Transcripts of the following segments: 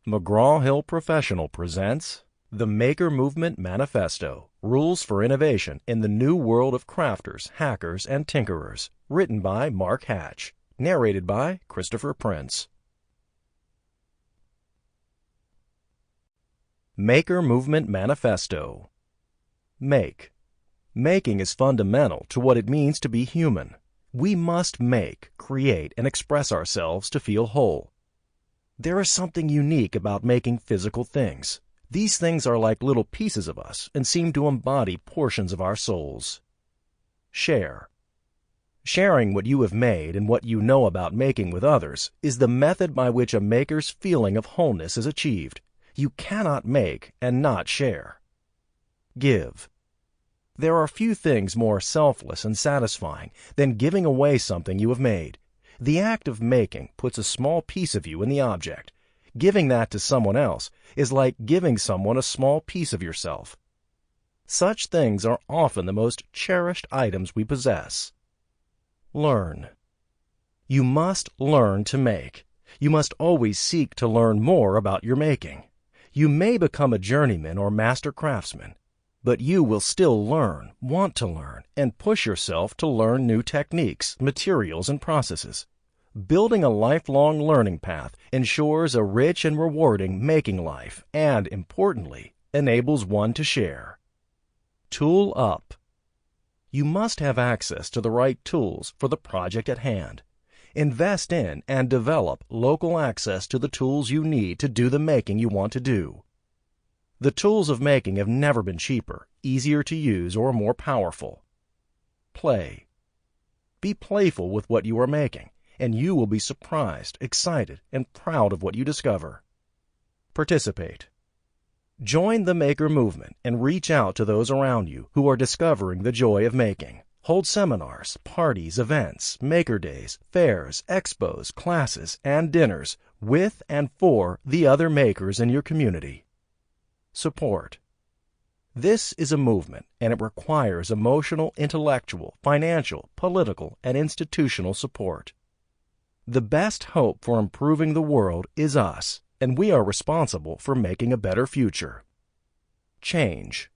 McGraw-Hill Professional presents The Maker Movement Manifesto, Rules for Innovation in the New World of Crafters, Hackers, and Tinkerers, written by Mark Hatch, narrated by Christopher Prince. Maker Movement Manifesto. Make. Making is fundamental to what it means to be human. We must make, create, and express ourselves to feel whole. There is something unique about making physical things. These things are like little pieces of us and seem to embody portions of our souls. Share. Sharing what you have made and what you know about making with others is the method by which a maker's feeling of wholeness is achieved. You cannot make and not share. Give. There are few things more selfless and satisfying than giving away something you have made. The act of making puts a small piece of you in the object. Giving that to someone else is like giving someone a small piece of yourself. Such things are often the most cherished items we possess. Learn. You must learn to make. You must always seek to learn more about your making. You may become a journeyman or master craftsman, but you will still learn, want to learn, and push yourself to learn new techniques, materials, and processes. Building a lifelong learning path ensures a rich and rewarding making life and, importantly, enables one to share. Tool up. You must have access to the right tools for the project at hand. Invest in and develop local access to the tools you need to do the making you want to do. The tools of making have never been cheaper, easier to use, or more powerful. Play. Be playful with what you are making, and you will be surprised, excited, and proud of what you discover. Participate. Join the maker movement and reach out to those around you who are discovering the joy of making. Hold seminars, parties, events, maker days, fairs, expos, classes, and dinners with and for the other makers in your community. Support. This is a movement, and it requires emotional, intellectual, financial, political, and institutional support. The best hope for improving the world is us, and we are responsible for making a better future. Change.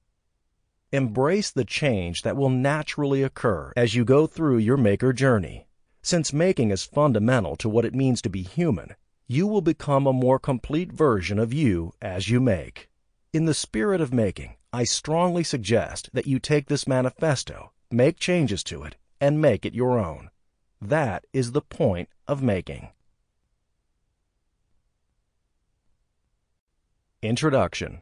Embrace the change that will naturally occur as you go through your maker journey. Since making is fundamental to what it means to be human, you will become a more complete version of you as you make. In the spirit of making, I strongly suggest that you take this manifesto, make changes to it, and make it your own. That is the point of making. Introduction.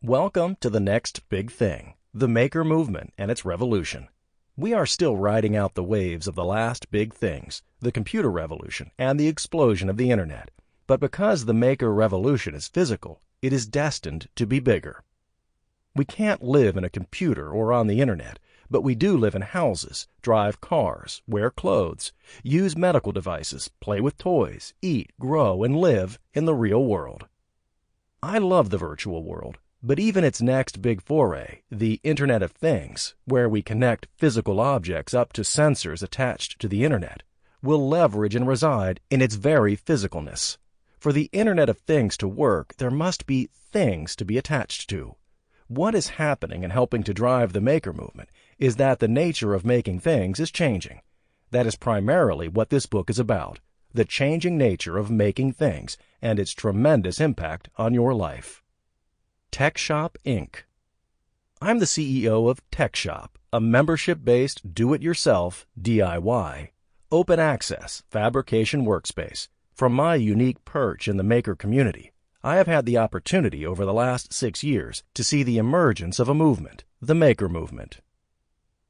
Welcome to the next big thing, the maker movement and its revolution. We are still riding out the waves of the last big things, the computer revolution and the explosion of the internet. But because the maker revolution is physical, it is destined to be bigger. We can't live in a computer or on the internet, but we do live in houses, drive cars, wear clothes, use medical devices, play with toys, eat, grow, and live in the real world. I love the virtual world, but even its next big foray, the Internet of Things, where we connect physical objects up to sensors attached to the internet, will leverage and reside in its very physicalness. For the Internet of Things to work, there must be things to be attached to. What is happening and helping to drive the maker movement is that the nature of making things is changing. That is primarily what this book is about, the changing nature of making things and its tremendous impact on your life. TechShop, Inc. I'm the CEO of TechShop, a membership-based do-it-yourself, DIY, open-access fabrication workspace. From my unique perch in the maker community, I have had the opportunity over the last 6 years to see the emergence of a movement, the maker movement.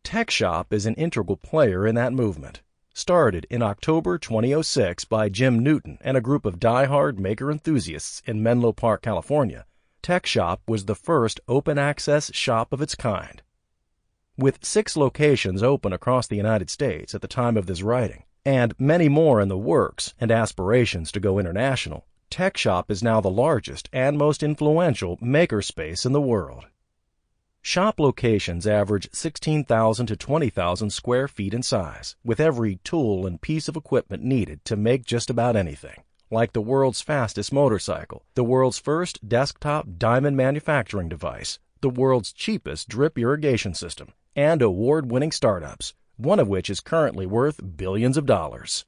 TechShop is an integral player in that movement. Started in October 2006 by Jim Newton and a group of die-hard maker enthusiasts in Menlo Park, California, TechShop was the first open-access shop of its kind. With 6 locations open across the United States at the time of this writing, and many more in the works and aspirations to go international, TechShop is now the largest and most influential makerspace in the world. Shop locations average 16,000 to 20,000 square feet in size, with every tool and piece of equipment needed to make just about anything, like the world's fastest motorcycle, the world's first desktop diamond manufacturing device, the world's cheapest drip irrigation system, and award-winning startups, one of which is currently worth billions of dollars.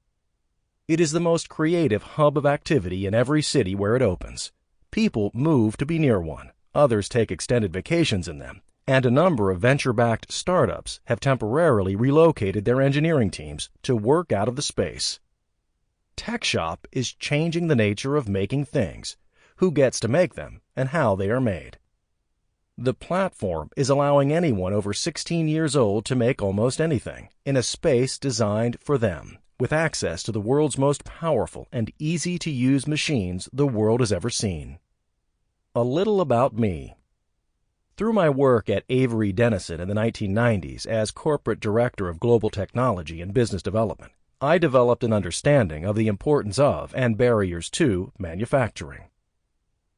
It is the most creative hub of activity in every city where it opens. People move to be near one, others take extended vacations in them, and a number of venture-backed startups have temporarily relocated their engineering teams to work out of the space. TechShop is changing the nature of making things, who gets to make them, and how they are made. The platform is allowing anyone over 16 years old to make almost anything in a space designed for them, with access to the world's most powerful and easy-to-use machines the world has ever seen. A little about me. Through my work at Avery Dennison in the 1990s as Corporate Director of Global Technology and Business Development, I developed an understanding of the importance of and barriers to manufacturing.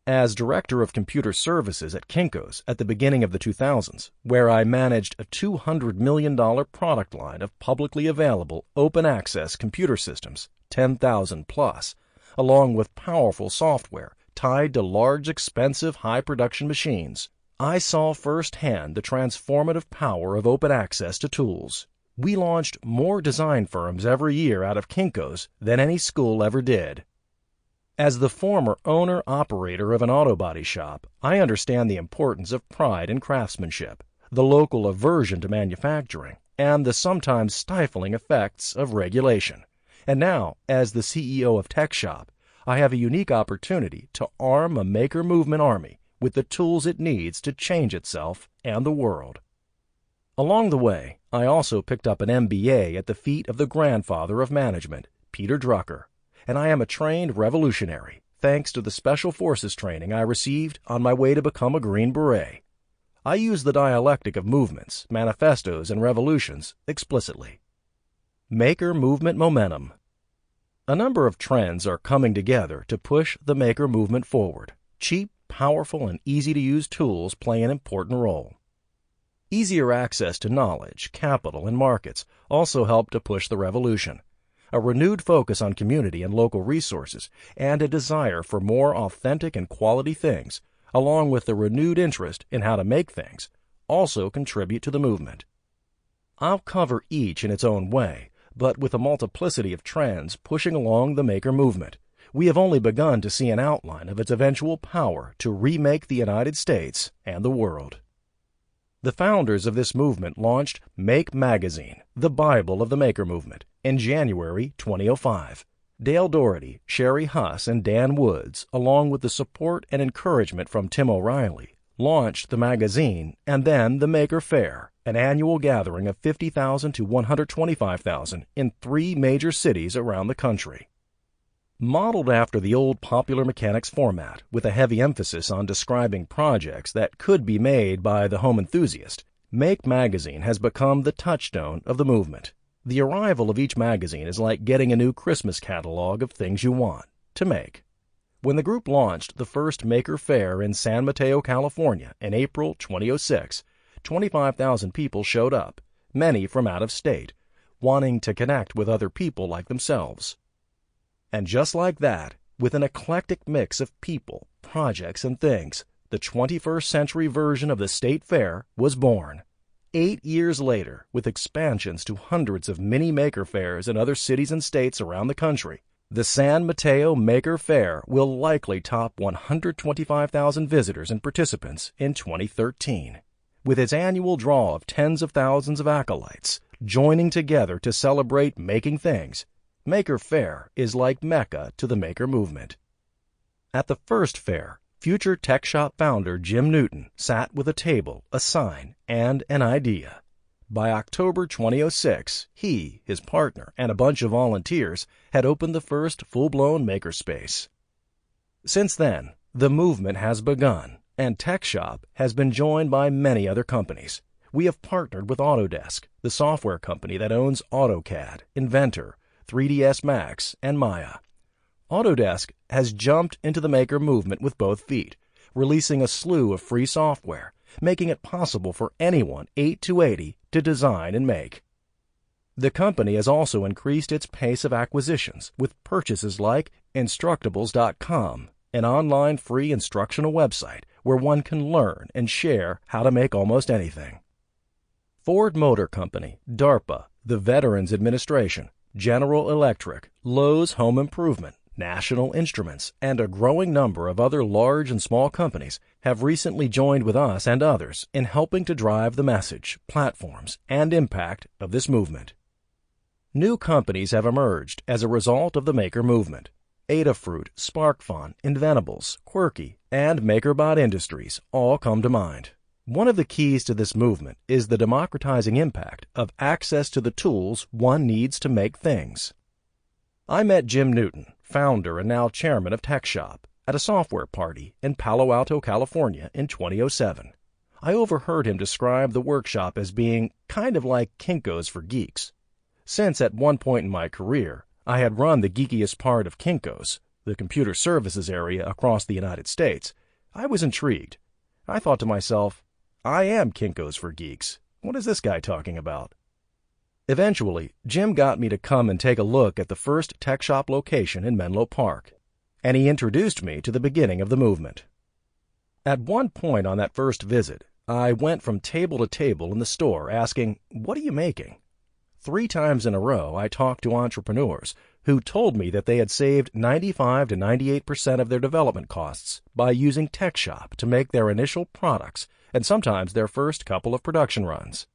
As Director of Computer Services at Kinko's at the beginning of the 2000s, where I managed a $200 million product line of publicly available open-access computer systems, 10,000 plus, along with powerful software tied to large, expensive, high-production machines, I saw firsthand the transformative power of open access to tools. We launched more design firms every year out of Kinko's than any school ever did. As the former owner-operator of an auto body shop, I understand the importance of pride in craftsmanship, the local aversion to manufacturing, and the sometimes stifling effects of regulation. And now, as the CEO of TechShop, I have a unique opportunity to arm a maker movement army with the tools it needs to change itself and the world. Along the way, I also picked up an MBA at the feet of the grandfather of management, Peter Drucker, and I am a trained revolutionary, thanks to the Special Forces training I received on my way to become a Green Beret. I use the dialectic of movements, manifestos, and revolutions explicitly. Maker movement momentum. A number of trends are coming together to push the maker movement forward. Cheap, powerful, and easy-to-use tools play an important role. Easier access to knowledge, capital, and markets also help to push the revolution. A renewed focus on community and local resources, and a desire for more authentic and quality things, along with the renewed interest in how to make things, also contribute to the movement. I'll cover each in its own way, but with a multiplicity of trends pushing along the maker movement, we have only begun to see an outline of its eventual power to remake the United States and the world. The founders of this movement launched Make Magazine, the Bible of the maker movement, in January 2005. Dale Doherty, Sherry Huss, and Dan Woods, along with the support and encouragement from Tim O'Reilly, launched the magazine and then the Maker Fair, an annual gathering of 50,000 to 125,000 in 3 major cities around the country. Modeled after the old Popular Mechanics format, with a heavy emphasis on describing projects that could be made by the home enthusiast, Make Magazine has become the touchstone of the movement. The arrival of each magazine is like getting a new Christmas catalog of things you want to make. When the group launched the first Maker Fair in San Mateo, California in April 2006, 25,000 people showed up, many from out of state, wanting to connect with other people like themselves. And just like that, with an eclectic mix of people, projects, and things, the 21st century version of the State Fair was born. 8 years later, with expansions to hundreds of mini Maker Fairs in other cities and states around the country, the San Mateo Maker Fair will likely top 125,000 visitors and participants in 2013. With its annual draw of tens of thousands of acolytes joining together to celebrate making things, Maker Fair is like Mecca to the maker movement. At the first fair, future TechShop founder Jim Newton sat with a table, a sign, and an idea. By October 2006, he, his partner, and a bunch of volunteers had opened the first full-blown makerspace. Since then, the movement has begun, and TechShop has been joined by many other companies. We have partnered with Autodesk, the software company that owns AutoCAD, Inventor, 3ds Max, and Maya. Autodesk has jumped into the maker movement with both feet, releasing a slew of free software, making it possible for anyone 8 to 80 to design and make. The company has also increased its pace of acquisitions with purchases like Instructables.com, an online free instructional website where one can learn and share how to make almost anything. Ford Motor Company, DARPA, the Veterans Administration, General Electric, Lowe's Home Improvement, National Instruments, and a growing number of other large and small companies have recently joined with us and others in helping to drive the message, platforms, and impact of this movement. New companies have emerged as a result of the maker movement. Adafruit, SparkFun, Inventables, Quirky, and MakerBot Industries all come to mind. One of the keys to this movement is the democratizing impact of access to the tools one needs to make things. I met Jim Newton, founder and now chairman of TechShop, at a software party in Palo Alto, California in 2007. I overheard him describe the workshop as being kind of like Kinko's for geeks. Since at one point in my career, I had run the geekiest part of Kinko's, the computer services area across the United States, I was intrigued. I thought to myself, I am Kinko's for geeks. What is this guy talking about? Eventually, Jim got me to come and take a look at the first TechShop location in Menlo Park, and he introduced me to the beginning of the movement. At one point on that first visit, I went from table to table in the store asking, "What are you making?" 3 times in a row, I talked to entrepreneurs who told me that they had saved 95 to 98% of their development costs by using TechShop to make their initial products and sometimes their first couple of production runs.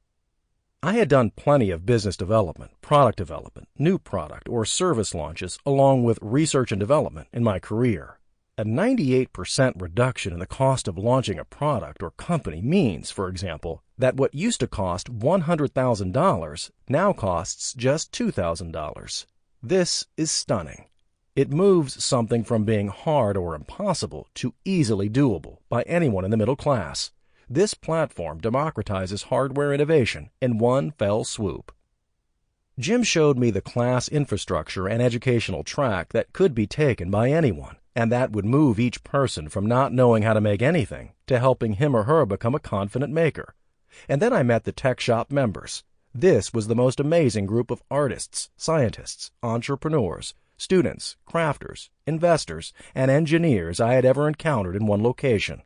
I had done plenty of business development, product development, new product or service launches, along with research and development in my career. A 98% reduction in the cost of launching a product or company means, for example, that what used to cost $100,000 now costs just $2,000. This is stunning. It moves something from being hard or impossible to easily doable by anyone in the middle class. This platform democratizes hardware innovation in one fell swoop. Jim showed me the class infrastructure and educational track that could be taken by anyone, and that would move each person from not knowing how to make anything to helping him or her become a confident maker. And then I met the TechShop members. This was the most amazing group of artists, scientists, entrepreneurs, students, crafters, investors, and engineers I had ever encountered in one location.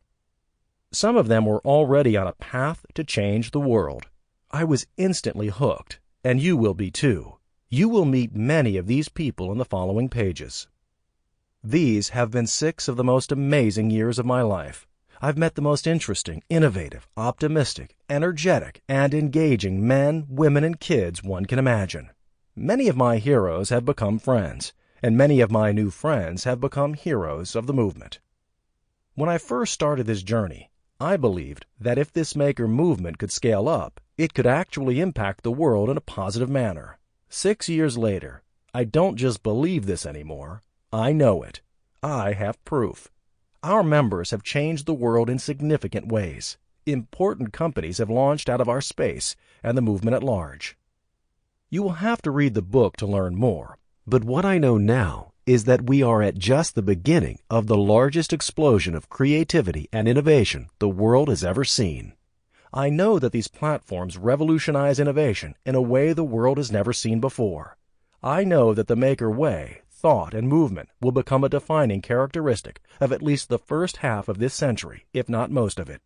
Some of them were already on a path to change the world. I was instantly hooked, and you will be too. You will meet many of these people in the following pages. These have been 6 of the most amazing years of my life. I've met the most interesting, innovative, optimistic, energetic, and engaging men, women, and kids one can imagine. Many of my heroes have become friends, and many of my new friends have become heroes of the movement. When I first started this journey, I believed that if this maker movement could scale up, it could actually impact the world in a positive manner. 6 years later, I don't just believe this anymore. I know it. I have proof. Our members have changed the world in significant ways. Important companies have launched out of our space and the movement at large. You will have to read the book to learn more, but what I know now is that we are at just the beginning of the largest explosion of creativity and innovation the world has ever seen. I know that these platforms revolutionize innovation in a way the world has never seen before. I know that the maker way, thought, and movement will become a defining characteristic of at least the first half of this century, if not most of it.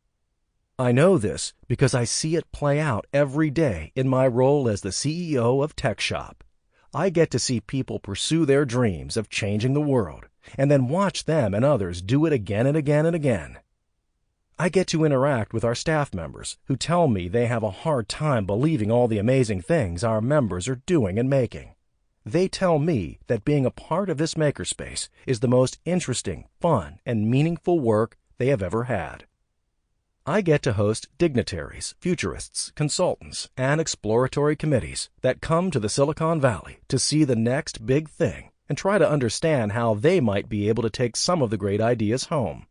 I know this because I see it play out every day in my role as the CEO of TechShop. I get to see people pursue their dreams of changing the world, and then watch them and others do it again and again and again. I get to interact with our staff members who tell me they have a hard time believing all the amazing things our members are doing and making. They tell me that being a part of this makerspace is the most interesting, fun, and meaningful work they have ever had. I get to host dignitaries, futurists, consultants, and exploratory committees that come to the Silicon Valley to see the next big thing and try to understand how they might be able to take some of the great ideas home.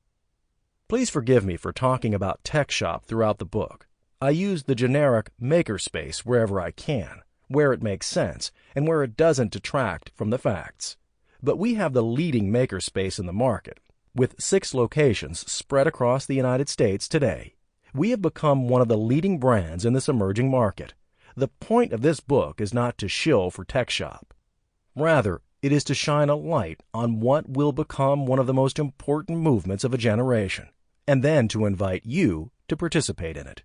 Please forgive me for talking about TechShop throughout the book. I use the generic makerspace wherever I can, where it makes sense, and where it doesn't detract from the facts. But we have the leading makerspace in the market, with 6 locations spread across the United States today. We have become one of the leading brands in this emerging market. The point of this book is not to shill for TechShop. Rather, it is to shine a light on what will become one of the most important movements of a generation, and then to invite you to participate in it.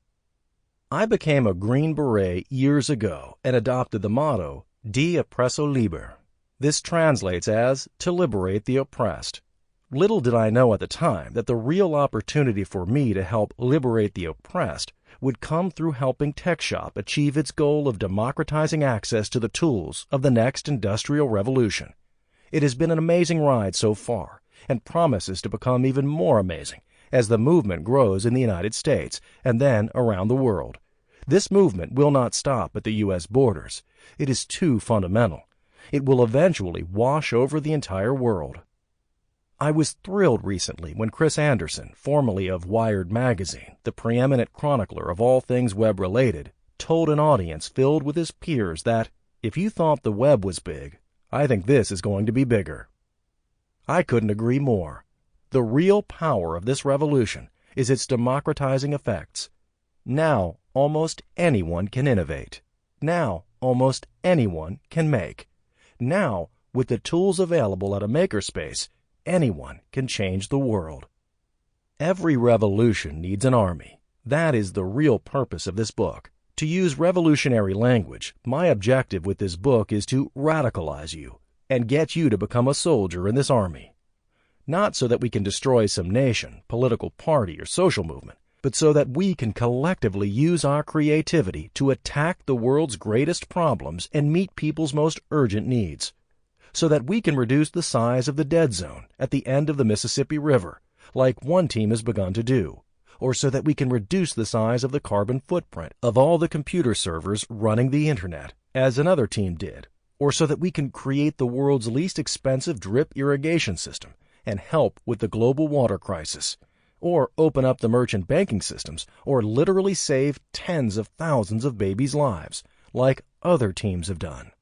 I became a Green Beret years ago and adopted the motto, De Oppresso Liber. This translates as, to liberate the oppressed. Little did I know at the time that the real opportunity for me to help liberate the oppressed would come through helping TechShop achieve its goal of democratizing access to the tools of the next industrial revolution. It has been an amazing ride so far, and promises to become even more amazing as the movement grows in the United States and then around the world. This movement will not stop at the U.S. borders. It is too fundamental. It will eventually wash over the entire world. I was thrilled recently when Chris Anderson, formerly of Wired magazine, the preeminent chronicler of all things web-related, told an audience filled with his peers that, if you thought the web was big, I think this is going to be bigger. I couldn't agree more. The real power of this revolution is its democratizing effects. Now, almost anyone can innovate. Now, almost anyone can make. Now, with the tools available at a makerspace, anyone can change the world. Every revolution needs an army. That is the real purpose of this book. To use revolutionary language, my objective with this book is to radicalize you and get you to become a soldier in this army. Not so that we can destroy some nation, political party, or social movement, but so that we can collectively use our creativity to attack the world's greatest problems and meet people's most urgent needs. So that we can reduce the size of the dead zone at the end of the Mississippi River, like one team has begun to do, or so that we can reduce the size of the carbon footprint of all the computer servers running the Internet, as another team did, or so that we can create the world's least expensive drip irrigation system and help with the global water crisis, or open up the merchant banking systems, or literally save tens of thousands of babies' lives, like other teams have done.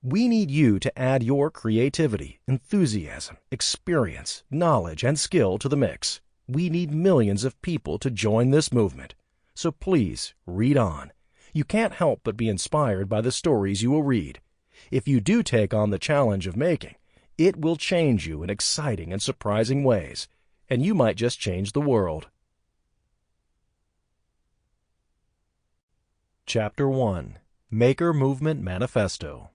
We need you to add your creativity, enthusiasm, experience, knowledge, and skill to the mix. We need millions of people to join this movement. So please, read on. You can't help but be inspired by the stories you will read. If you do take on the challenge of making, it will change you in exciting and surprising ways, and you might just change the world. Chapter 1. Maker Movement Manifesto.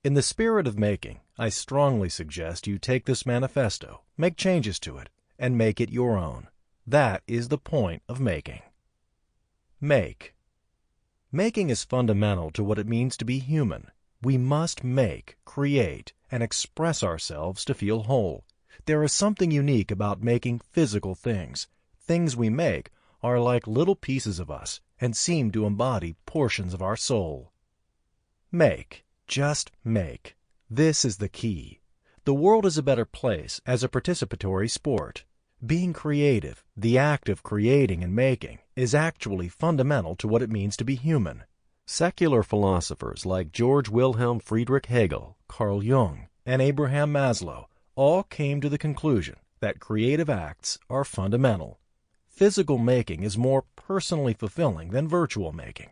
In the spirit of making, I strongly suggest you take this manifesto, make changes to it, and make it your own. That is the point of making. Make. Making is fundamental to what it means to be human. We must make, create, and express ourselves to feel whole. There is something unique about making physical things. Things we make are like little pieces of us and seem to embody portions of our soul. Make. Just make. This is the key. The world is a better place as a participatory sport. Being creative, the act of creating and making, is actually fundamental to what it means to be human. Secular philosophers like George Wilhelm Friedrich Hegel, Carl Jung, and Abraham Maslow all came to the conclusion that creative acts are fundamental. Physical making is more personally fulfilling than virtual making.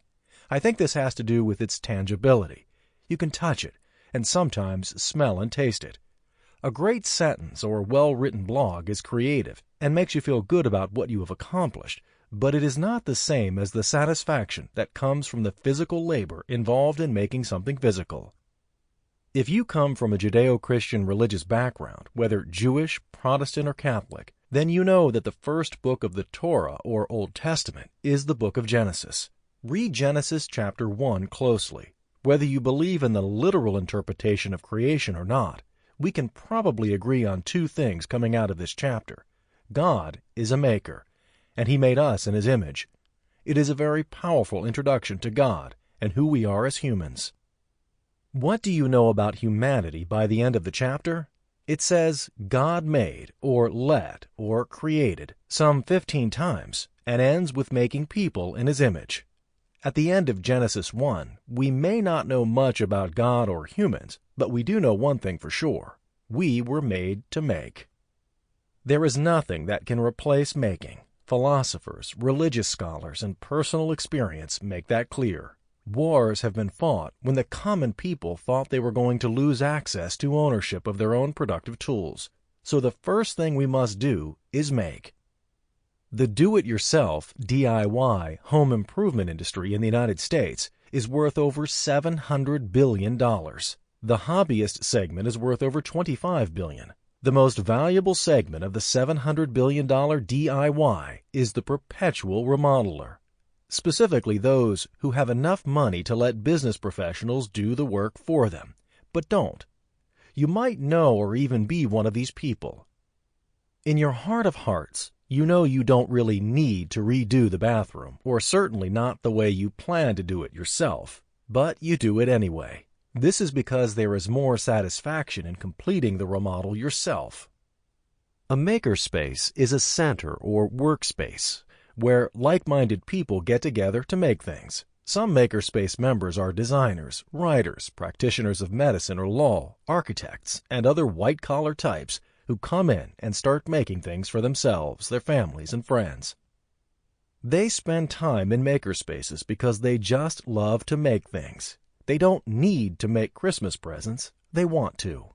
I think this has to do with its tangibility. You can touch it, and sometimes smell and taste it. A great sentence or well-written blog is creative and makes you feel good about what you have accomplished, but it is not the same as the satisfaction that comes from the physical labor involved in making something physical. If you come from a Judeo-Christian religious background, whether Jewish, Protestant, or Catholic, then you know that the first book of the Torah, or Old Testament, is the book of Genesis. Read Genesis chapter 1 closely. Whether you believe in the literal interpretation of creation or not, we can probably agree on two things coming out of this chapter. God is a maker, and He made us in His image. It is a very powerful introduction to God and who we are as humans. What do you know about humanity by the end of the chapter? It says God made, or let, or created some 15 times, and ends with making people in His image. At the end of Genesis 1, we may not know much about God or humans, but we do know one thing for sure. We were made to make. There is nothing that can replace making. Philosophers, religious scholars, and personal experience make that clear. Wars have been fought when the common people thought they were going to lose access to ownership of their own productive tools. So the first thing we must do is make. The do-it-yourself (DIY) home improvement industry in the United States is worth over $700 billion. The hobbyist segment is worth over $25 billion. The most valuable segment of the $700 billion DIY is the perpetual remodeler, specifically those who have enough money to let business professionals do the work for them, but don't. You might know or even be one of these people. In your heart of hearts, you know you don't really need to redo the bathroom, or certainly not the way you plan to do it yourself, but you do it anyway. This is because there is more satisfaction in completing the remodel yourself. A makerspace is a center or workspace where like-minded people get together to make things. Some makerspace members are designers, writers, practitioners of medicine or law, architects, and other white-collar types who come in and start making things for themselves, their families, and friends. They spend time in makerspaces because they just love to make things. They don't need to make Christmas presents. They want to.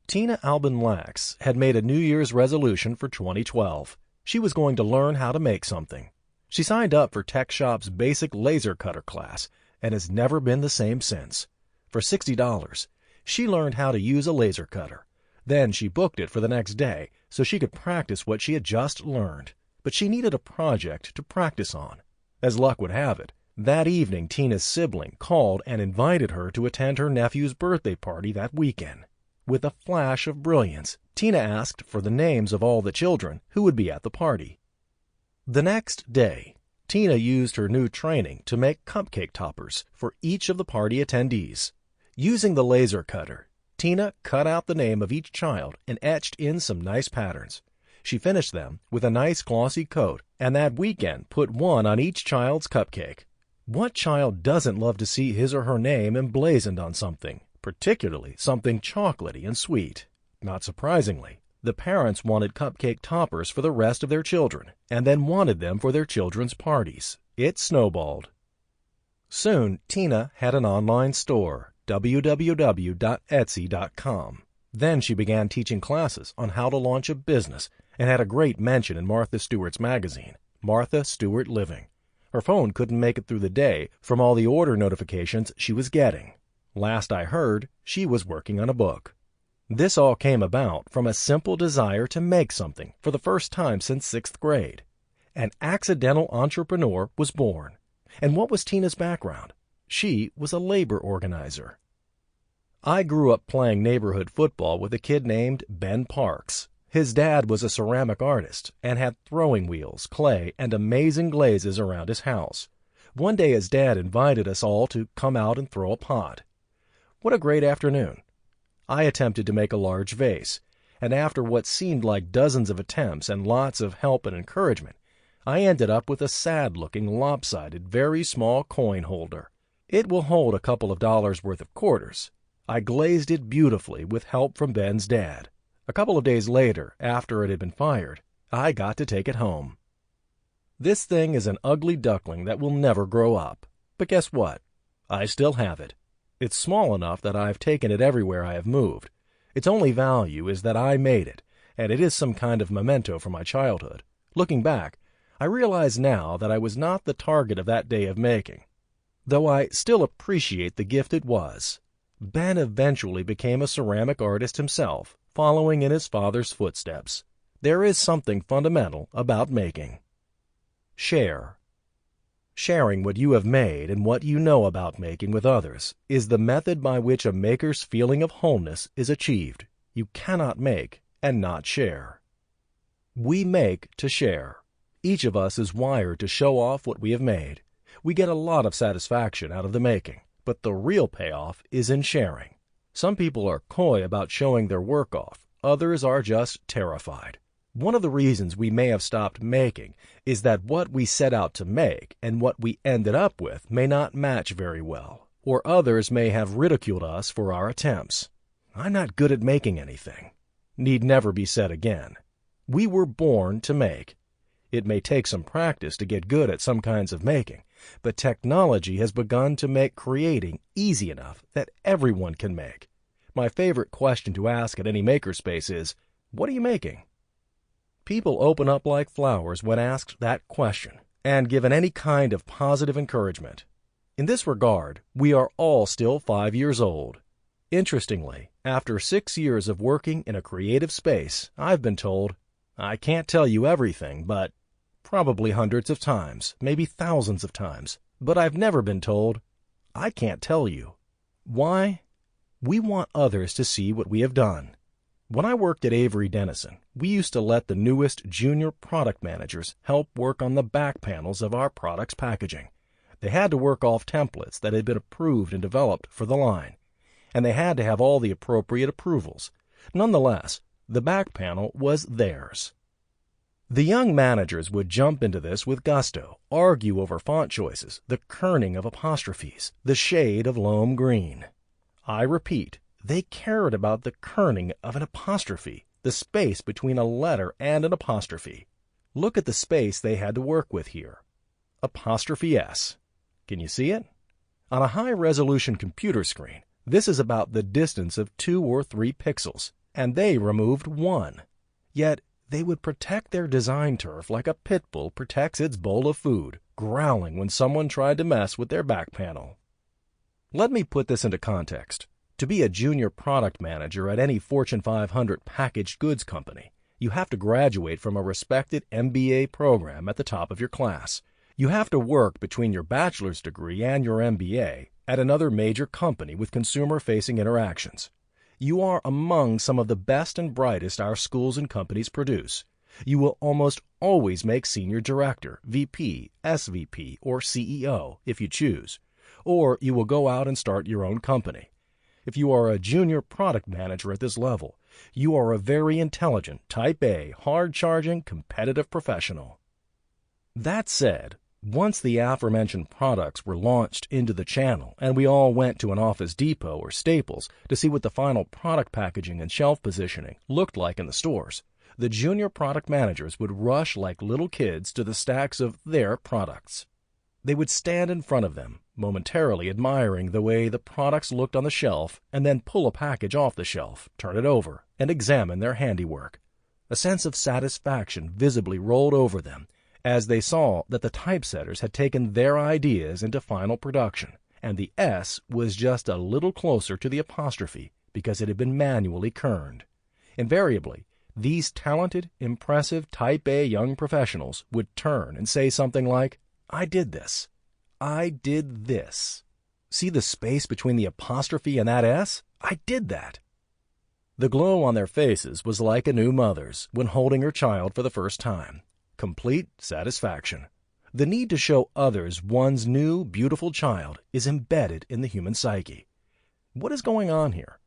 Tina Albin-Lax had made a New Year's resolution for 2012. She was going to learn how to make something. She signed up for TechShop's basic laser cutter class and has never been the same since. For $60, she learned how to use a laser cutter. Then she booked it for the next day so she could practice what she had just learned. But she needed a project to practice on. As luck would have it, that evening Tina's sibling called and invited her to attend her nephew's birthday party that weekend. With a flash of brilliance, Tina asked for the names of all the children who would be at the party. The next day, Tina used her new training to make cupcake toppers for each of the party attendees. Using the laser cutter, Tina cut out the name of each child and etched in some nice patterns. She finished them with a nice glossy coat, and that weekend put one on each child's cupcake. What child doesn't love to see his or her name emblazoned on something, particularly something chocolatey and sweet? Not surprisingly, the parents wanted cupcake toppers for the rest of their children, and then wanted them for their children's parties. It snowballed. Soon, Tina had an online store, www.etsy.com. Then she began teaching classes on how to launch a business and had a great mention in Martha Stewart's magazine, Martha Stewart Living. Her phone couldn't make it through the day from all the order notifications she was getting. Last I heard, she was working on a book. This all came about from a simple desire to make something for the first time since 6th grade. An accidental entrepreneur was born. And what was Tina's background? She was a labor organizer. I grew up playing neighborhood football with a kid named Ben Parks. His dad was a ceramic artist and had throwing wheels, clay, and amazing glazes around his house. One day his dad invited us all to come out and throw a pot. What a great afternoon! I attempted to make a large vase, and after what seemed like dozens of attempts and lots of help and encouragement, I ended up with a sad-looking, lopsided, very small coin holder. It will hold a couple of dollars worth of quarters. I glazed it beautifully with help from Ben's dad. A couple of days later, after it had been fired, I got to take it home. This thing is an ugly duckling that will never grow up. But guess what? I still have it. It's small enough that I've taken it everywhere I have moved. Its only value is that I made it, and it is some kind of memento from my childhood. Looking back, I realize now that I was not the target of that day of making, though I still appreciate the gift it was. Ben eventually became a ceramic artist himself, following in his father's footsteps. There is something fundamental about making. Share. Sharing what you have made and what you know about making with others is the method by which a maker's feeling of wholeness is achieved. You cannot make and not share. We make to share. Each of us is wired to show off what we have made. We get a lot of satisfaction out of the making, but the real payoff is in sharing. Some people are coy about showing their work off. Others are just terrified. One of the reasons we may have stopped making is that what we set out to make and what we ended up with may not match very well, or others may have ridiculed us for our attempts. I'm not good at making anything. Need never be said again. We were born to make. It may take some practice to get good at some kinds of making, But technology has begun to make creating easy enough that everyone can make. My favorite question to ask at any makerspace is, what are you making? People open up like flowers when asked that question and given any kind of positive encouragement. In this regard, we are all still 5 years old. Interestingly, after 6 years of working in a creative space, I've been told, I can't tell you everything, but probably hundreds of times, maybe thousands of times, but I've never been told, I can't tell you. Why? We want others to see what we have done. When I worked at Avery Dennison, we used to let the newest junior product managers help work on the back panels of our products' packaging. They had to work off templates that had been approved and developed for the line, and they had to have all the appropriate approvals. Nonetheless, the back panel was theirs. The young managers would jump into this with gusto, argue over font choices, the kerning of apostrophes, the shade of loam green. I repeat, they cared about the kerning of an apostrophe, the space between a letter and an apostrophe. Look at the space they had to work with here. Apostrophe S. Can you see it? On a high-resolution computer screen, this is about the distance of 2 or 3 pixels, and they removed 1. Yet, they would protect their design turf like a pit bull protects its bowl of food, growling when someone tried to mess with their back panel. Let me put this into context. To be a junior product manager at any Fortune 500 packaged goods company, you have to graduate from a respected MBA program at the top of your class. You have to work between your bachelor's degree and your MBA at another major company with consumer-facing interactions. You are among some of the best and brightest our schools and companies produce. You will almost always make senior director, VP, SVP, or CEO if you choose, or you will go out and start your own company. If you are a junior product manager at this level, you are a very intelligent, type A, hard-charging, competitive professional. That said, once the aforementioned products were launched into the channel and we all went to an Office Depot or Staples to see what the final product packaging and shelf positioning looked like in the stores, the junior product managers would rush like little kids to the stacks of their products. They would stand in front of them, momentarily admiring the way the products looked on the shelf, and then pull a package off the shelf, turn it over, and examine their handiwork. A sense of satisfaction visibly rolled over them as they saw that the typesetters had taken their ideas into final production, and the S was just a little closer to the apostrophe because it had been manually kerned. Invariably, these talented, impressive Type A young professionals would turn and say something like, I did this. I did this. See the space between the apostrophe and that S? I did that. The glow on their faces was like a new mother's when holding her child for the first time. Complete satisfaction. The need to show others one's new, beautiful child is embedded in the human psyche. What is going on here?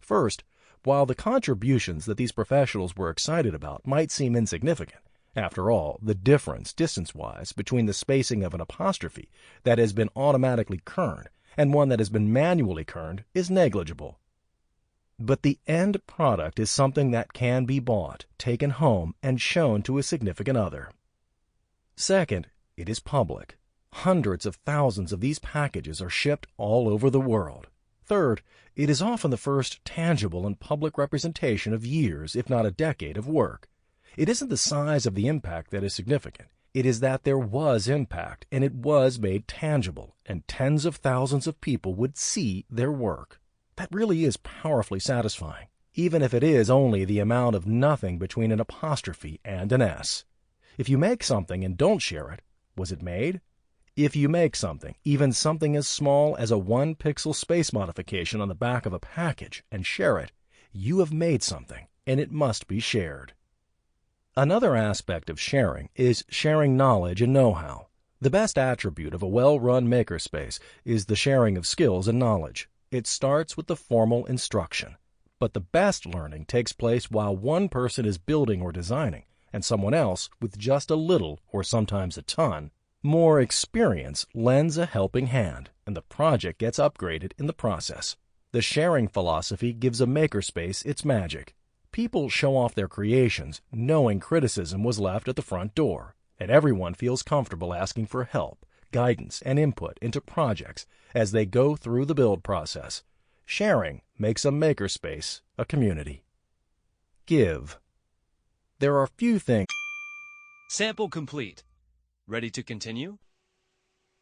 First, while the contributions that these professionals were excited about might seem insignificant, after all, the difference, distance-wise, between the spacing of an apostrophe that has been automatically kerned and one that has been manually kerned is negligible. But the end product is something that can be bought, taken home, and shown to a significant other. Second, it is public. Hundreds of thousands of these packages are shipped all over the world. Third, it is often the first tangible and public representation of years, if not a decade, of work. It isn't the size of the impact that is significant. It is that there was impact, and it was made tangible, and tens of thousands of people would see their work. That really is powerfully satisfying, even if it is only the amount of nothing between an apostrophe and an S. If you make something and don't share it, was it made? If you make something, even something as small as a 1-pixel space modification on the back of a package, and share it, you have made something, and it must be shared. Another aspect of sharing is sharing knowledge and know-how. The best attribute of a well-run makerspace is the sharing of skills and knowledge. It starts with the formal instruction. But the best learning takes place while one person is building or designing, and someone else, with just a little, or sometimes a ton, more experience lends a helping hand, and the project gets upgraded in the process. The sharing philosophy gives a makerspace its magic. People show off their creations, knowing criticism was left at the front door, and everyone feels comfortable asking for help, guidance, and input into projects as they go through the build process. Sharing makes a makerspace a community. Give. There are few things. Sample complete. Ready to continue?